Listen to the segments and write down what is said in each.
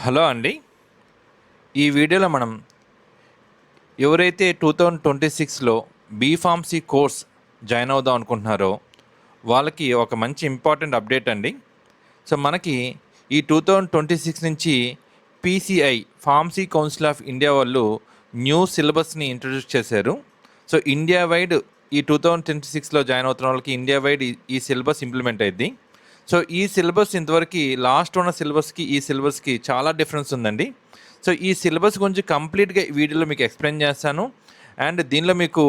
Hello అండి. ఈ వీడియోలో మనం ఎవరైతే 2026లో బీఫార్మసీ కోర్స్ జాయిన్ అవుదాం అనుకుంటున్నారో వాళ్ళకి ఒక మంచి ఇంపార్టెంట్ అప్డేట్ అండి. సో మనకి ఈ 2026 నుంచి PCI pharmacy council of India వాళ్ళు న్యూ సిలబస్ని ఇంట్రడ్యూస్ చేశారు. సో ఇండియా వైడ్ ఈ 2026లో జాయిన్ అవుతున్న వాళ్ళకి ఇండియా వైడ్ ఈ సిలబస్ ఇంప్లిమెంట్ అయ్యింది. సో ఈ సిలబస్ ఇంతవరకు లాస్ట్ ఉన్న సిలబస్కి ఈ సిలబస్కి చాలా డిఫరెన్స్ ఉందండి. సో ఈ సిలబస్ గురించి కంప్లీట్గా ఈ వీడియోలో మీకు ఎక్స్ప్లెయిన్ చేస్తాను. అండ్ దీనిలో మీకు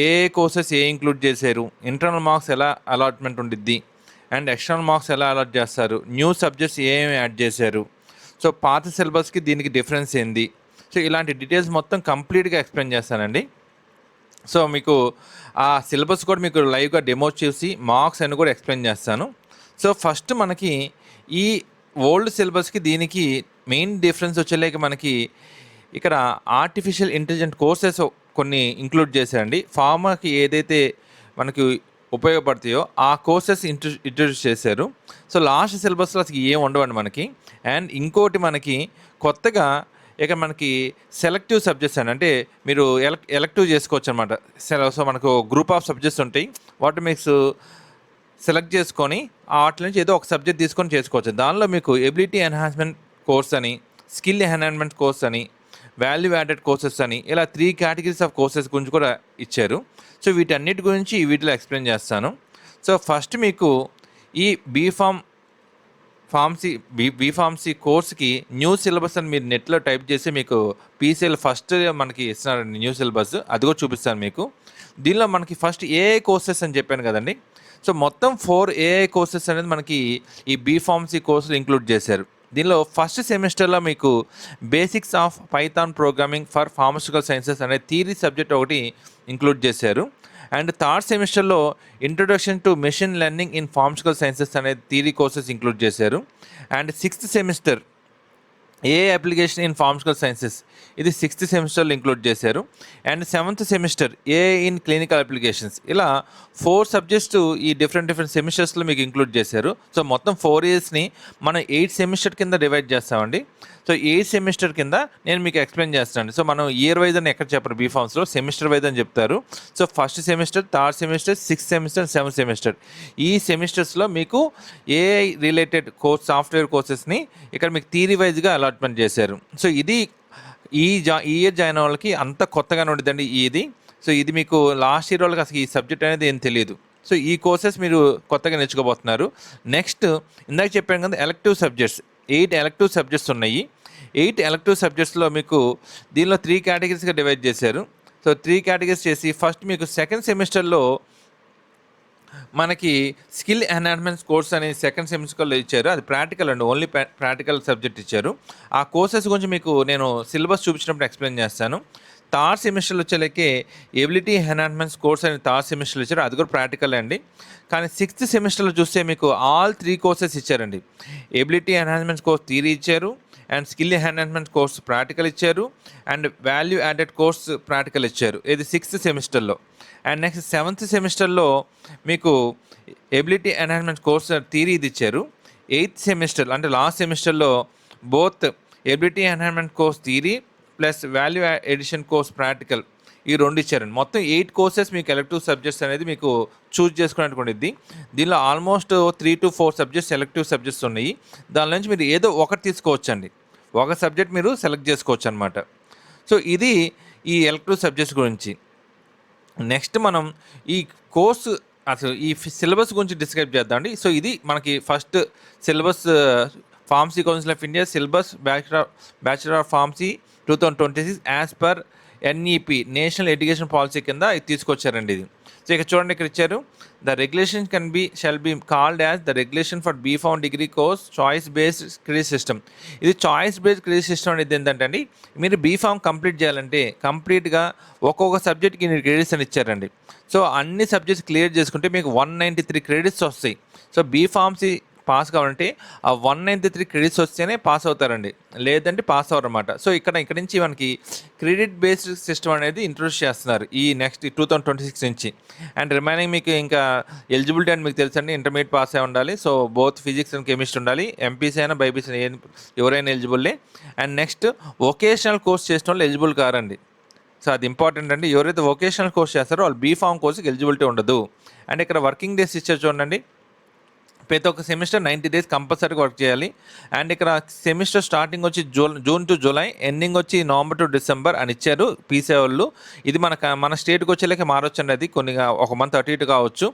ఏ కోర్సెస్ ఇంక్లూడ్ చేశారు, ఇంటర్నల్ మార్క్స్ ఎలా అలాట్మెంట్ ఉండిద్ది, అండ్ ఎక్స్టర్నల్ మార్క్స్ ఎలా అలాట్ చేస్తారు, న్యూ సబ్జెక్ట్స్ ఏమేమి యాడ్ చేశారు, సో పాత సిలబస్కి దీనికి డిఫరెన్స్ ఏంది, సో ఇలాంటి డీటెయిల్స్ మొత్తం కంప్లీట్గా ఎక్స్ప్లెయిన్ చేస్తానండి. సో మీకు ఆ సిలబస్ కూడా మీకు లైవ్గా డెమో చేసి మార్క్స్ అని కూడా ఎక్స్ప్లెయిన్ చేస్తాను. సో ఫస్ట్ మనకి ఈ ఓల్డ్ సిలబస్కి దీనికి మెయిన్ డిఫరెన్స్ వచ్చేలేక మనకి ఇక్కడ ఆర్టిఫిషియల్ ఇంటెలిజెంట్ కోర్సెస్ కొన్ని ఇంక్లూడ్ చేశారండి. ఫార్మాకి ఏదైతే మనకి ఉపయోగపడతాయో ఆ కోర్సెస్ ఇంట్రడ్యూస్ చేశారు. సో లాస్ట్ సిలబస్లో అసలు ఏం ఉండవండి మనకి. అండ్ ఇంకోటి మనకి కొత్తగా ఇక మనకి సెలెక్టివ్ సబ్జెక్ట్స్ అంటే మీరు ఎలెక్టివ్ చేసుకోవచ్చు అనమాట. సో మనకు గ్రూప్ ఆఫ్ సబ్జెక్ట్స్ ఉంటాయి, వాటి మీకు సెలెక్ట్ చేసుకొని వాటి నుంచి ఏదో ఒక సబ్జెక్ట్ తీసుకొని చేసుకోవచ్చు. దానిలో మీకు ఎబిలిటీ ఎన్హాన్స్మెంట్ కోర్స్ అని, స్కిల్ ఎన్హాన్స్మెంట్ కోర్స్ అని, వాల్యూ యాడెడ్ కోర్సెస్ అని, ఇలా 3 కేటగిరీస్ ఆఫ్ కోర్సెస్ గురించి కూడా ఇచ్చారు. సో వీటన్నిటి గురించి ఈ వీడియోలో ఎక్స్ప్లెయిన్ చేస్తాను. సో ఫస్ట్ మీకు ఈ బీఫార్మసీ కోర్స్కి న్యూ సిలబస్ అని మీరు నెట్లో టైప్ చేసి మీకు పీసీఎల్ ఫస్ట్ మనకి ఇస్తున్నారండి న్యూ సిలబస్, అది కూడా చూపిస్తాను మీకు. దీనిలో మనకి ఫస్ట్ ఏఐ కోర్సెస్ అని చెప్పాను కదండి. సో మొత్తం 4 ఏఐ కోర్సెస్ అనేది మనకి ఈ బీఫార్మసీ కోర్సులు ఇంక్లూడ్ చేశారు. దీనిలో ఫస్ట్ సెమిస్టర్లో మీకు basics of Python programming for pharmaceutical sciences అనే థియరీ సబ్జెక్ట్ ఒకటి ఇంక్లూడ్ చేశారు. అండ్ థర్డ్ సెమిస్టర్లో introduction to machine learning in pharmaceutical sciences అనే థియరీ కోర్సెస్ ఇంక్లూడ్ చేశారు. And sixth semester A application in pharmaceutical sciences, ఇది sixth సెమిస్టర్లో include చేశారు. And seventh semester A in clinical applications, ఇలా 4 subjects ఈ different సెమిస్టర్స్లో మీకు include చేశారు. సో మొత్తం 4 ఇయర్స్ని మనం 8 సెమిస్టర్ కింద డివైడ్ చేస్తామండి. సో 8 సెమిస్టర్ కింద నేను మీకు ఎక్స్ప్లెయిన్ చేస్తాను. సో మనం ఇయర్ వైజ్ అని ఎక్కడ చెప్పరు, బీఫార్మ్స్లో సెమిస్టర్ వైజ్ అని చెప్తారు. So first semester, third semester, sixth semester, seventh semester, ఈ సెమిస్టర్స్లో మీకు ఏఐ రిలేటెడ్ సాఫ్ట్వేర్ కోర్సెస్ని ఇక్కడ మీకు థియరీ వైజ్గా అలాట్మెంట్ చేశారు. సో ఇది ఈ ఇయర్ జాయిన్ వాళ్ళకి అంత కొత్తగానే ఉంటుందండి ఇది. సో ఇది మీకు లాస్ట్ ఇయర్ వాళ్ళకి అసలు ఈ సబ్జెక్ట్ అనేది ఏం తెలియదు. సో ఈ కోర్సెస్ మీరు కొత్తగా నేర్చుకోబోతున్నారు. నెక్స్ట్ ఇందాక చెప్పాను కదా, ఎలెక్టివ్ సబ్జెక్ట్స్ 8 ఎలెక్టివ్ సబ్జెక్ట్స్ ఉన్నాయి. 8 ఎలెక్టివ్ సబ్జెక్ట్స్లో మీకు దీనిలో 3 కేటగిరీస్గా డివైడ్ చేశారు. సో 3 కేటగిరీస్ చేసి ఫస్ట్ మీకు సెకండ్ సెమిస్టర్లో మనకి స్కిల్ ఎన్హాన్స్మెంట్ కోర్స్ అని సెకండ్ సెమిస్టర్లో ఇచ్చారు. అది ప్రాక్టికల్ అండి, ఓన్లీ ప్రాక్టికల్ సబ్జెక్ట్ ఇచ్చారు. ఆ కోర్సెస్ గురించి మీకు నేను సిలబస్ చూపించినప్పుడు ఎక్స్ప్లెయిన్ చేస్తాను. థర్డ్ సెమిస్టర్లో వచ్చేలకే ఎబిలిటీ ఎన్హాన్స్మెంట్ కోర్స్ అని థర్డ్ సెమిస్టర్లో ఇచ్చారు, అది కూడా ప్రాక్టికల్ అండి. కానీ సిక్స్త్ సెమిస్టర్లో చూస్తే మీకు ఆల్ 3 కోర్సెస్ ఇచ్చారండి. ఎబిలిటీ ఎన్హాన్స్మెంట్ కోర్స్ థియరీ ఇచ్చారు, and skill enhancement course practical ఇచ్చారు, and value added course practical ఇచ్చారు. ఇది సిక్స్త్ సెమిస్టర్లో. అండ్ నెక్స్ట్ సెవెంత్ సెమిస్టర్లో మీకు ఎబిలిటీ ఎన్హాన్స్మెంట్ కోర్స్ థియరీ ఇది ఇచ్చారు. ఎయిత్ సెమిస్టర్ అంటే లాస్ట్ సెమిస్టర్లో both ability enhancement course theory plus value addition course practical, ఈ 2 ఇచ్చారండి. మొత్తం 8 కోర్సెస్ మీకు ఎలెక్టివ్ సబ్జెక్ట్స్ అనేది మీకు చూస్ చేసుకునేటువంటిది. దీనిలో almost 3 to 4 subjects elective subjects ఉన్నాయి. దాని నుంచి మీరు ఏదో ఒకటి తీసుకోవచ్చండి, ఒక సబ్జెక్ట్ మీరు సెలెక్ట్ చేసుకోవచ్చు అనమాట. సో ఇది ఈ ఎలెక్టివ్ సబ్జెక్ట్స్ గురించి. నెక్స్ట్ మనం ఈ కోర్సు అసలు ఈ సిలబస్ గురించి డిస్క్రైబ్ చేద్దామండి. సో ఇది మనకి first syllabus pharmacy council of India syllabus bachelor of pharmacy 2026 as per NEP national education policy కింద ఇది తీసుకొచ్చారండి ఇది. సో ఇక్కడ చూడండి, ఇక్కడ ఇచ్చారు, the regulation shall be called as the regulation for B Pharm degree course choice based credit system. ఇది choice based credit system అనేది ఏంటంటే అండి, మీరు బీఫార్మ్ కంప్లీట్ చేయాలంటే కంప్లీట్గా ఒక్కొక్క సబ్జెక్ట్కి మీరు క్రెడిట్స్ అని ఇచ్చారండి. సో అన్ని సబ్జెక్ట్స్ క్లియర్ చేసుకుంటే మీకు 193 క్రెడిట్స్ వస్తాయి. సో బీఫార్మసీ పాస్ కావాలంటే ఆ 193 క్రెడిట్స్ వస్తేనే పాస్ అవుతారండి, లేదంటే పాస్ అవ్వరు అనమాట. సో ఇక్కడ నుంచి మనకి క్రెడిట్ బేస్డ్ సిస్టమ్ అనేది ఇంట్రొడ్యూస్ చేస్తున్నారు ఈ నెక్స్ట్ 2026 నుంచి. అండ్ రిమైనింగ్ మీకు ఇంకా ఎలిజిబిలిటీ అని మీకు తెలుసండి, ఇంటర్మీడియట్ పాస్ అయి ఉండాలి. So both physics and chemistry ఉండాలి, ఎంపీసీ అయినా బైపీసీ ఎవరైనా ఎలిజిబుల్లే. అండ్ నెక్స్ట్ వొకేషనల్ కోర్స్ చేసిన వాళ్ళు ఎలిజిబుల్ కారండి. సో అది ఇంపార్టెంట్ అండి. ఎవరైతే వొకేషనల్ కోర్స్ చేస్తారో వాళ్ళు బీఫామ్ కోర్సుకి ఎలిజిబిలిటీ ఉండదు. అండ్ ఇక్కడ వర్కింగ్ డేస్ ఇచ్చారు చూడండి, ప్రతి ఒక్క సెమిస్టర్ 90 days కంపల్సరీగా వర్క్ చేయాలి. అండ్ ఇక్కడ సెమిస్టర్ స్టార్టింగ్ వచ్చి జూన్ టు జూలై, ఎండింగ్ వచ్చి నవంబర్ టు డిసెంబర్ అని ఇచ్చారు పీసీ వాళ్ళు. ఇది మన స్టేట్కి వచ్చేలాగే మారొచ్చండి, అది కొన్ని ఒక మంత్ అటు ఇటు కావచ్చు.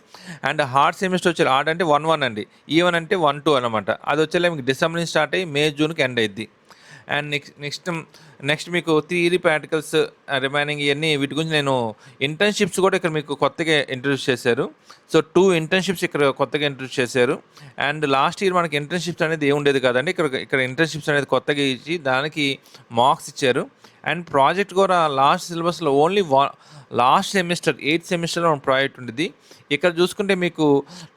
అండ్ హార్డ్ సెమిస్టర్ వచ్చి హార్డ్ అంటే 1-1 అండి, ఈవెన్ అంటే 1-2 అనమాట. అది వచ్చేలా మీకు డిసెంబర్ నుంచి స్టార్ట్ అయ్యి మే జూన్కి ఎండ్ అయ్యిద్ది. అండ్ నెక్స్ట్ మీకు థియరీ ప్రాక్టికల్స్ రిమైనింగ్ ఇవన్నీ వీటి గురించి నేను ఇంటర్న్షిప్స్ కూడా ఇక్కడ మీకు కొత్తగా ఇంట్రడ్యూస్ చేశారు. సో 2 ఇంటర్న్షిప్స్ ఇక్కడ కొత్తగా ఇంట్రడ్యూస్ చేశారు. అండ్ లాస్ట్ ఇయర్ మనకి ఇంటర్న్షిప్స్ అనేది ఏముండేది కాదండి, ఇక్కడ ఇంటర్న్షిప్స్ అనేది కొత్తగా ఇచ్చి దానికి మార్క్స్ ఇచ్చారు. అండ్ ప్రాజెక్ట్ కూడా లాస్ట్ సిలబస్లో ఓన్లీ లాస్ట్ సెమిస్టర్ 8th సెమిస్టర్లో ప్రాజెక్ట్ ఉండేది. ఇక్కడ చూసుకుంటే మీకు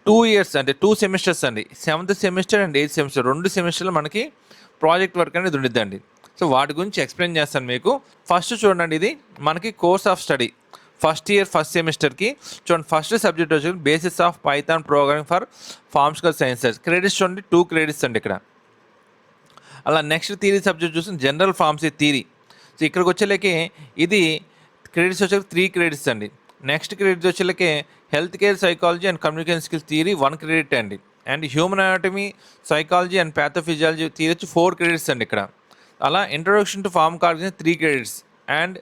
2 years అంటే 2 semesters అండి, 7th semester and 8th semester 2 సెమిస్టర్లు మనకి ప్రాజెక్ట్ వర్క్ అనేది ఉండిద్దండి. సో వాటి గురించి ఎక్స్ప్లెయిన్ చేస్తాను మీకు. ఫస్ట్ చూడండి, ఇది మనకి course of study first year first సెమిస్టర్కి చూడండి. ఫస్ట్ సబ్జెక్ట్ వచ్చి basis of Python programming for pharmaceutical sciences. Credits చూడండి 2 credits అండి ఇక్కడ. అలా నెక్స్ట్ థియరీ సబ్జెక్ట్ చూసి జనరల్ ఫార్మసీ థియరీ. సో ఇక్కడికి వచ్చేలాకి ఇది క్రెడిట్స్ వచ్చే 3 credits అండి. నెక్స్ట్ క్రెడిట్స్ వచ్చేలాకి health care psychology and communication skills theory 1 credit అండి. And human anatomy psychology and pathophysiology theory వచ్చి 4 credits అండి ఇక్కడ. అలా introduction to pharmacology 3 credits. And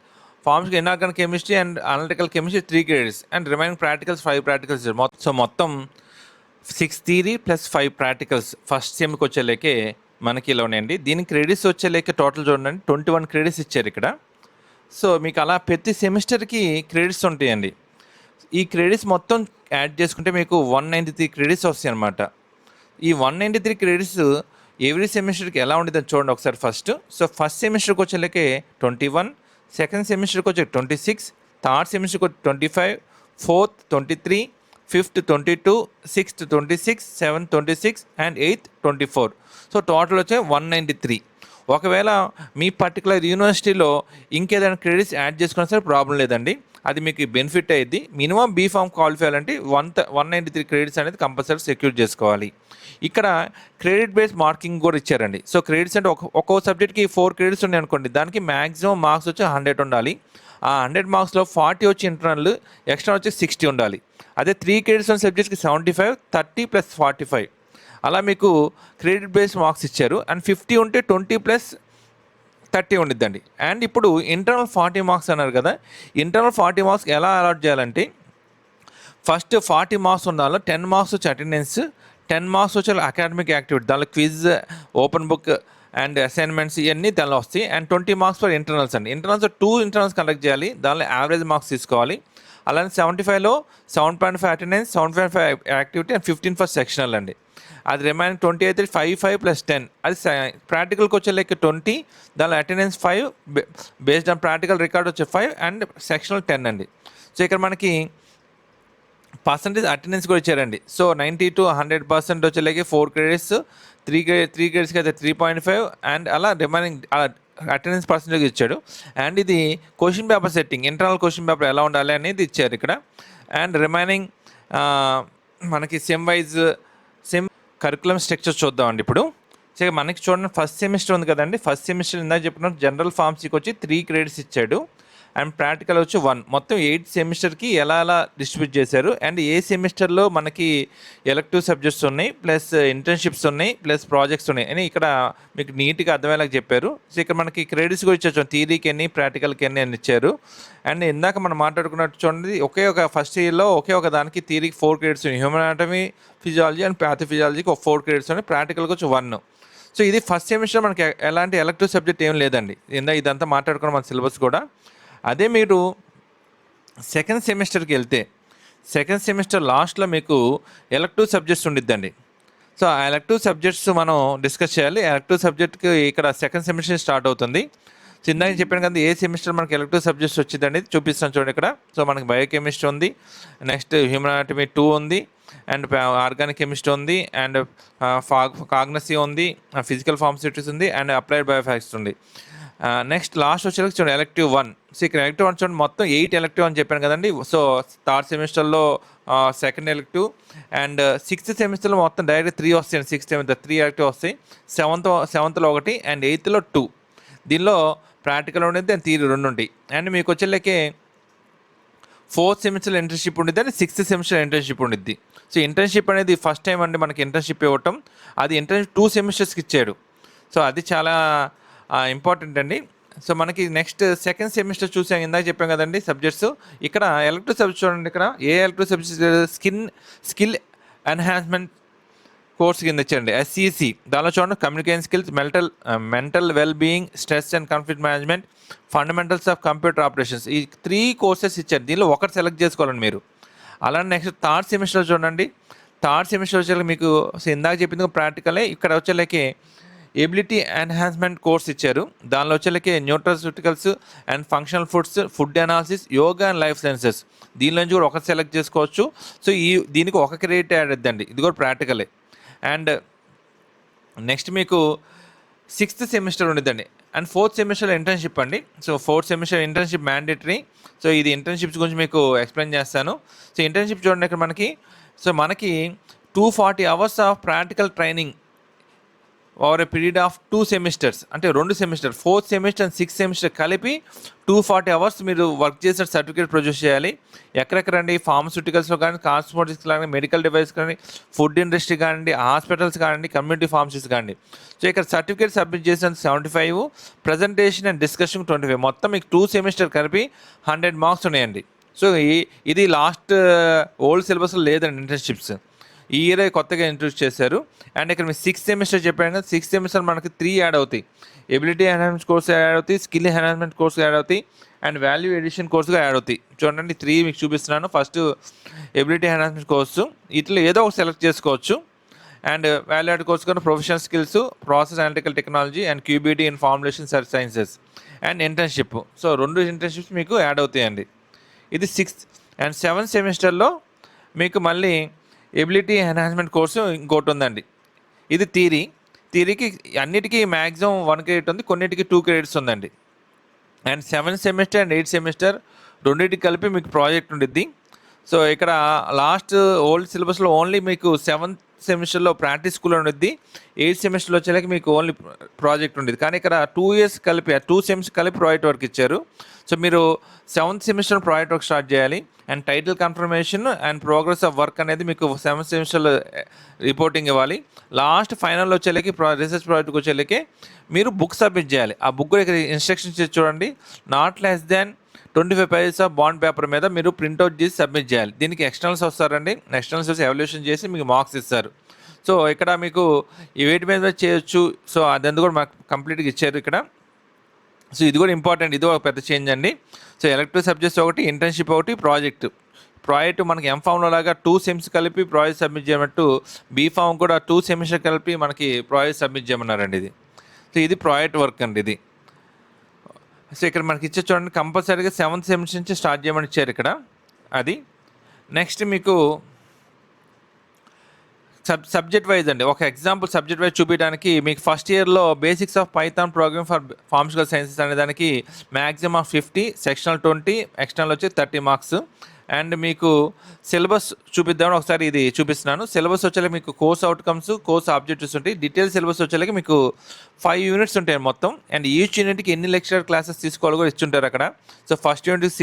ఫార్మ్స్కి inorganic chemistry and analytical chemistry 3 credits. And remaining practicals 5 practicals. So మొత్తం 6 theory plus 5 practicals first సెమ్కి వచ్చేలేకే మనకి ఇలా ఉన్నాయండి. దీనికి క్రెడిట్స్ వచ్చేలేకే టోటల్ చూడండి 21 credits ఇచ్చారు ఇక్కడ. సో మీకు అలా ప్రతి సెమిస్టర్కి క్రెడిట్స్ ఉంటాయండి. ఈ క్రెడిట్స్ మొత్తం యాడ్ చేసుకుంటే మీకు 193 credits వస్తాయి అనమాట. ఈ 193 credits ఎవ్రీ సెమిస్టర్కి ఎలా ఉండేదని చూడండి ఒకసారి ఫస్ట్. సో ఫస్ట్ సెమిస్టర్కి వచ్చేలాకే 21, సెకండ్ సెమిస్టర్కి వచ్చే 26, థర్డ్ సెమిస్టర్కి వచ్చి 25, fourth 23, fifth 22, sixth 26, seventh 26 and 8th 24. So total వచ్చే 193. ఒకవేళ మీ పర్టికులర్ యూనివర్సిటీలో ఇంకేదైనా క్రెడిట్స్ యాడ్ చేసుకున్నా సరే ప్రాబ్లం లేదండి, అది మీకు బెనిఫిట్ అయ్యింది. మినిమం బీఫామ్ క్వాలిఫై అవ్వాలంటే 193 credits అనేది కంపల్సరీ సెక్యూర్ చేసుకోవాలి. ఇక్కడ క్రెడిట్ బేస్డ్ మార్కింగ్ కూడా ఇచ్చారండి. సో క్రెడిట్స్ అంటే ఒక్కో సబ్జెక్ట్కి 4 credits ఉన్నాయి అనుకోండి, దానికి మ్యాక్సిమం మార్క్స్ వచ్చి 100 ఉండాలి. ఆ 100 మార్క్స్లో 40 వచ్చి ఇంటర్నల్, ఎక్స్ట్రా వచ్చి 60 ఉండాలి. అదే 3 credits ఉన్న సబ్జెక్ట్కి 75, 30 + 45 అలా మీకు క్రెడిట్ బేస్డ్ మార్క్స్ ఇచ్చారు. అండ్ 50 ఉంటే 20 + 30 ఉండిద్దండి. అండ్ ఇప్పుడు ఇంటర్నల్ 40 మార్క్స్ అన్నారు కదా, ఇంటర్నల్ 40 మార్క్స్ ఎలా అలాట్ చేయాలంటే ఫస్ట్ 40 మార్క్స్ ఉండాలో 10 మార్క్స్ వచ్చి అటెండెన్స్, 10 మార్క్స్ వచ్చి అకాడమిక్ యాక్టివిటీ, దానిలో quiz, open book and assignments ఇవన్నీ దానిలో వస్తాయి. అండ్ 20 మార్క్స్ ఫర్ ఇంటర్నల్స్ అండి. ఇంటర్నల్స్ 2 ఇంటర్నల్స్ కండక్ట్ చేయాలి, దానిలో యావరేజ్ మార్క్స్ తీసుకోవాలి. అలానే 75లో 7.5 attendance, 7.5 activity and 15 for sectional అండి. అది రిమైనింగ్ 20 అయితే 5 + 10 అది ప్రాక్టికల్కి వచ్చే లెక్క 20, దానిలో attendance 5, based on practical record వచ్చే 5 అండ్ సెక్షనల్ 10 అండి. సో ఇక్కడ మనకి పర్సంటేజ్ అటెండెన్స్ కూడా ఇచ్చారండి. సో 90 to 100% వచ్చేలాగే 4 credits, 3 creditsకి అయితే 3.5 అండ్ అలా రిమైనింగ్ అలా అటెండెన్స్ పర్సంటేజ్ ఇచ్చాడు. అండ్ ఇది question paper setting, internal question paper ఎలా ఉండాలి అనేది ఇచ్చారు ఇక్కడ. అండ్ రిమైనింగ్ మనకి సెమ్ వైజ్ కరికులం స్ట్రక్చర్ చూద్దామండి ఇప్పుడు. సో మనకి చూడండి ఫస్ట్ సెమిస్టర్ ఉంది కదండి, ఫస్ట్ సెమిస్టర్ ఇందాక చెప్పినట్టు జనరల్ ఫార్మసీకి వచ్చి 3 credits ఇచ్చాడు. అండ్ ప్రాక్టికల్ వచ్చి 1. మొత్తం 8 సెమిస్టర్కి ఎలా డిస్ట్రిబ్యూట్ చేశారు. అండ్ ఏ సెమిస్టర్లో మనకి ఎలెక్టివ్ సబ్జెక్ట్స్ ఉన్నాయి, ప్లస్ ఇంటర్న్షిప్స్ ఉన్నాయి, ప్లస్ ప్రాజెక్ట్స్ ఉన్నాయి అని ఇక్కడ మీకు నీట్గా అర్థమయ్యేలాగా చెప్పారు. సో ఇక్కడ మనకి క్రెడిట్స్ కూడా ఇచ్చారు, థియరీకి ఎన్ని, ప్రాక్టికల్కి ఎన్ని అని ఇచ్చారు. అండ్ ఇందాక మనం మాట్లాడుకున్నట్టు చూడండి, ఒకే ఒక ఫస్ట్ ఇయర్లో ఒకే ఒక దానికి థియరీకి 4 credits ఉన్నాయి, హ్యూమన్ అనాటమీ ఫిజియాలజీ అండ్ ప్యాథోఫిజియాలజీకి ఒక 4 credits ఉన్నాయి, ప్రాక్టికల్కి వచ్చి 1. సో ఇది ఫస్ట్ సెమిస్టర్ మనకి ఎలాంటి ఎలెక్టివ్ సబ్జెక్ట్ ఏం లేదండి, ఇదంతా మాట్లాడుకున్నాం మన సిలబస్ కూడా. అదే మీరు సెకండ్ సెమిస్టర్కి వెళ్తే సెకండ్ సెమిస్టర్ లాస్ట్లో మీకు ఎలెక్టివ్ సబ్జెక్ట్స్ ఉండిద్దండి. సో ఆ ఎలెక్టివ్ సబ్జెక్ట్స్ మనం డిస్కస్ చేయాలి. ఎలెక్టివ్ సబ్జెక్ట్కి ఇక్కడ సెకండ్ సెమిస్టర్ స్టార్ట్ అవుతుంది. సో ఇందాక చెప్పాను కదా, ఏ సెమిస్టర్ మనకి ఎలెక్టివ్ సబ్జెక్ట్స్ వచ్చింది అనేది చూపిస్తాను చూడండి ఇక్కడ. సో మనకి బయోకెమిస్ట్రీ ఉంది, నెక్స్ట్ హ్యూమన్ అనాటమీ 2 ఉంది, అండ్ ఆర్గానిక్ కెమిస్ట్రీ ఉంది, అండ్ కాగ్నసీ ఉంది, ఫిజికల్ ఫార్మస్యూటిక్స్ ఉంది, అండ్ అప్లైడ్ బయోఫాక్స్ ఉంది. నెక్స్ట్ లాస్ట్ వచ్చేసరికి చూడండి ఎలెక్టివ్ 1. సో ఇక్కడ ఎలెక్టివ్ 1 చూడండి, మొత్తం 8 ఎలెక్టివ్ అని చెప్పాను కదండి. సో థర్డ్ సెమిస్టర్లో సెకండ్ ఎలెక్టివ్, అండ్ సిక్స్త్ సెమిస్టర్లో మొత్తం డైరెక్ట్ 3 వస్తాయండి. సిక్స్త్ సెమిస్టర్ 3 ఎలెక్టివ్ వస్తాయి. సెవెంత్లో 1 అండ్ 8th 2. దీనిలో ప్రాక్టికల్ ఉండేది అండ్ థియరీ 2 ఉంటాయి. అండ్ మీకు వచ్చేళ్ళకే ఫోర్త్ సెమిస్టర్ ఇంటర్న్షిప్ ఉండిద్ది అండ్ సిక్స్త్ సెమిస్టర్ ఇంటర్న్షిప్ ఉండిద్ది. సో ఇంటర్న్షిప్ అనేది ఫస్ట్ టైం అండి మనకి ఇంటర్న్షిప్ ఇవ్వటం. అది ఇంటర్న్షిప్ 2 సెమిస్టర్స్కి ఇచ్చాడు. సో అది చాలా ఇంపార్టెంట్ అండి. సో మనకి నెక్స్ట్ సెకండ్ సెమిస్టర్ చూసాం, ఇందాక చెప్పాం కదండి సబ్జెక్ట్స్. ఇక్కడ ఎలక్టివ్ సబ్జెక్ట్ చూడండి, ఇక్కడ ఏ elective subjects skill enhancement course కింద ఇచ్చండి SEC. దానిలో చూడండి communication skills, mental well being, stress and conflict management, fundamentals of computer operations. ఈ 3 కోర్సెస్ ఇచ్చారు. దీనిలో ఒకటి సెలెక్ట్ చేసుకోవాలండి మీరు. అలానే నెక్స్ట్ థర్డ్ సెమిస్టర్ చూడండి. థర్డ్ సెమిస్టర్ వచ్చేసరికి మీకు ఇందాక చెప్పింది ప్రాక్టికలే. ఇక్కడ వచ్చేళ్ళకి ఎబిలిటీ ఎన్హాన్స్మెంట్ కోర్స్ ఇచ్చారు. దానిలో వచ్చేళ్ళకి nutraceuticals and functional food analysis, yoga and life sciences. దీనిలోంచి కూడా ఒకటి సెలెక్ట్ చేసుకోవచ్చు. సో దీనికి ఒక క్రెడిట్ యాడ్ అవుతుందండి. ఇది కూడా ప్రాక్టికలే. అండ్ నెక్స్ట్ మీకు సిక్స్త్ సెమిస్టర్ ఉండిద్దండి. అండ్ ఫోర్త్ సెమిస్టర్ ఇంటర్న్షిప్ అండి. So fourth semester internship mandatory. So ఇది ఇంటర్న్షిప్స్ గురించి మీకు ఎక్స్ప్లెయిన్ చేస్తాను. సో ఇంటర్న్షిప్ చూడండి ఇక్కడ మనకి 240 hours of practical training over a period of 2 semesters. అంటే 2 semester, fourth semester and sixth semester కలిపి 240 hours మీరు వర్క్ చేసిన సర్టిఫికేట్ ప్రొడ్యూస్ చేయాలి. ఎక్కడెక్కడండి, ఫార్మస్యూటికల్స్లో కానీ, కాస్మెటిక్స్ కానీ, మెడికల్ డివైస్ కానీ, ఫుడ్ ఇండస్ట్రీ కానివ్వండి, హాస్పిటల్స్ కానివ్వండి, కమ్యూనిటీ ఫార్మసీస్ కానివ్వండి. సో ఇక్కడ సర్టిఫికేట్ సబ్మిట్ చేసిన 75, ప్రజెంటేషన్ అండ్ డిస్కషన్ 25. మొత్తం మీకు 2 సెమిస్టర్ కలిపి 100 మార్క్స్ ఉన్నాయండి. సో ఇది లాస్ట్ ఓల్డ్ సిలబస్లో లేదండి ఇంటర్న్షిప్స్. ఈ ఇయర్ కొత్తగా ఇంట్రడ్యూస్ చేశారు. అండ్ ఇక్కడ మీరు సిక్స్త్ సెమిస్టర్ చెప్పాను కదా, సిక్స్త్ సెమిస్టర్ మనకి 3 యాడ్ అవుతాయి. ఎబిలిటీ ఎన్హాన్స్మెంట్ కోర్స్ యాడ్ అవుతాయి, స్కిల్ ఎన్హాన్స్మెంట్ కోర్స్ యాడ్ అవుతాయి, అండ్ వాల్యూ ఎడిషన్ కోర్సుగా యాడ్ అవుతాయి. చూడండి 3 మీకు చూపిస్తున్నాను. ఫస్ట్ ఎబిలిటీ ఎన్హాన్స్మెంట్ కోర్సు, ఇట్లా ఏదో ఒక సెలెక్ట్ చేసుకోవచ్చు. అండ్ వాల్యూ యాడ్ కోర్స్ కానీ professional skills, process analytical technology, and QBT in formulation sciences, and internship. So 2 internships మీకు యాడ్ అవుతాయండి. ఇది సిక్స్త్. అండ్ సెవెంత్ సెమిస్టర్లో మీకు మళ్ళీ ఎబిలిటీ ఎన్హాన్స్మెంట్ కోర్సు ఇంకోటి ఉందండి. ఇది థియరీకి అన్నిటికీ మ్యాక్సిమం 1 క్రెడిట్ ఉంది, కొన్నిటికి 2 క్రెడిట్స్ ఉందండి. And 7th semester and 8th semester రెండింటికి కలిపి మీకు ప్రాజెక్ట్ ఉండిద్ది. సో ఇక్కడ లాస్ట్ ఓల్డ్ సిలబస్లో ఓన్లీ మీకు 7th సెమిస్టర్లో ప్రాక్టీస్ స్కూల్ ఉండిద్ది, 8th సెమిస్టర్లో వచ్చేలాకి మీకు ఓన్లీ ప్రాజెక్ట్ ఉండేది. కానీ ఇక్కడ 2 years కలిపి 2 సెమిస్టర్ కలిపి ప్రాజెక్ట్ వర్క్ ఇచ్చారు. సో మీరు 7th semester project work start చేయాలి. And title confirmation and progress of work అనేది మీకు 7th సెమిస్టర్లో రిపోర్టింగ్ ఇవ్వాలి. లాస్ట్ ఫైనల్లో వచ్చేలాకి రీసెర్చ్ ప్రాజెక్ట్కి వచ్చేలాకి మీరు బుక్ సబ్మిట్ చేయాలి. ఆ బుక్ ఇక్కడ ఇన్స్ట్రక్షన్స్ చూడండి, not less than 25 pages of bond paper మీద మీరు ప్రింట్అవుట్ చేసి సబ్మిట్ చేయాలి. దీనికి ఎక్స్టర్నల్స్ వస్తారండి. ఎక్స్టర్నల్స్ వచ్చి ఎవాల్యుయేషన్ చేసి మీకు మార్క్స్ ఇస్తారు. సో ఇక్కడ మీకు ఈ వేటి మీద చేయొచ్చు. సో అదంతా కూడా మాకు కంప్లీట్గా ఇచ్చారు ఇక్కడ. సో ఇది కూడా ఇంపార్టెంట్, ఇది ఒక పెద్ద చేంజ్ అండి. సో ఎలక్టివ్ సబ్జెక్ట్స్ ఒకటి, ఇంటర్న్షిప్ ఒకటి, ప్రాజెక్ట్ మనకి ఎంఫామ్లో లాగా 2 సెమ్స్ కలిపి ప్రాజెక్ట్ సబ్మిట్ చేయమంటూ బీఫామ్ కూడా 2 సెమిస్టర్ కలిపి మనకి ప్రాజెక్ట్ సబ్మిట్ చేయమన్నారండి. ఇది సో ఇది ప్రాజెక్ట్ వర్క్ అండి ఇది. సో ఇక్కడ మనకి ఇచ్చే చూడండి, కంపల్సరీగా 7th సెమిస్టర్ నుంచి స్టార్ట్ చేయమని ఇచ్చారు ఇక్కడ. అది నెక్స్ట్ మీకు సబ్జెక్ట్ వైజ్ అండి. ఒక ఎగ్జాంపుల్ సబ్జెక్ట్ వైజ్ చూపించడానికి మీకు ఫస్ట్ ఇయర్లో basics of Python program for pharmaceutical sciences అనే దానికి మ్యాక్సిమం ఆఫ్ 50, సెక్షనల్ 20, ఎక్స్టర్నల్ వచ్చి 30 మార్క్స్. అండ్ మీకు సిలబస్ చూపిద్దామని ఒకసారి ఇది చూపిస్తున్నాను. సిలబస్ వచ్చేలా మీకు కోర్స్ అవుట్కమ్స్, కోర్స్ ఆబ్జెక్టివ్స్ ఉంటాయి. డీటెయిల్ సిలబస్ వచ్చేలాగా మీకు 5 యూనిట్స్ ఉంటాయి మొత్తం. అండ్ ఈచ్ యూనిట్కి ఎన్ని లెక్చరర్ క్లాసెస్ తీసుకోవాలి కూడా ఇచ్చుంటారు అక్కడ. సో ఫస్ట్ యూనిట్కి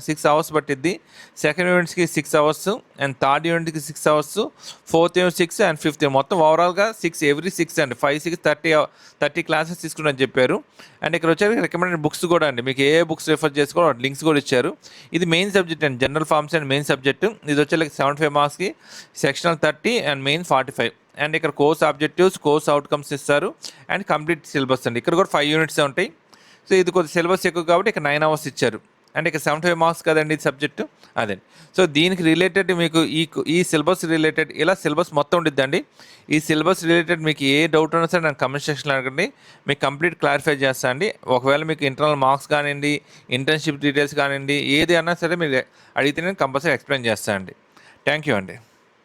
6 hours పట్టిద్ది, సెకండ్ యూనిట్స్కి 6 hours, అండ్ థర్డ్ యూనిట్కి 6 hours, fourth unit 6, and fifth మొత్తం ఓవరాల్గా 6 every 6 అండి. 5, 6, 30 క్లాసెస్ తీసుకుంటారని చెప్పారు. అండ్ ఇక్కడ వచ్చేసరికి రికమెండెడ్ బుక్స్ కూడా అండి, మీకు ఏ బుక్స్ రిఫర్ చేసుకోవాలి లింక్స్ కూడా ఇచ్చారు. ఇది మెయిన్ సబ్జెక్ట్ అండి, general pharmacy and main subject. ఇది వచ్చేసరికి 75 మార్క్స్కి, సెక్షనల్ 30 అండ్ మెయిన్ 45. అండ్ ఇక్కడ కోర్స్ ఆబ్జెక్టివ్స్, కోర్స్ అవుట్కమ్స్ ఇస్తారు, అండ్ కంప్లీట్ సిలబస్ అండి. ఇక్కడ కూడా 5 యూనిట్స్ ఉంటాయి. సో ఇది కొద్ది సిలబస్ ఎక్కువ కాబట్టి ఇక్కడ 9 hours ఇచ్చారు. అండ్ ఇక్కడ 75 మార్క్స్ కదండి ఇది సబ్జెక్టు, అదే. సో దీనికి రిలేటెడ్ మీకు ఈ సిలబస్ రిలేటెడ్ ఇలా సిలబస్ మొత్తం ఉండిద్దండి. ఈ సిలబస్ రిలేటెడ్ మీకు ఏ డౌట్ ఉన్నా సరే నాకు కమెంట్ సెక్షన్లో అడగండి, మీకు కంప్లీట్ క్లారిఫై చేస్తా అండి. ఒకవేళ మీకు ఇంటర్నల్ మార్క్స్ కానివ్వండి, ఇంటర్న్షిప్ డీటెయిల్స్ కానివ్వండి, ఏది అన్నా సరే మీరు అడిగితే నేను కంపల్సరీ ఎక్స్ప్లెయిన్ చేస్తాను అండి. థ్యాంక్ యూ అండి.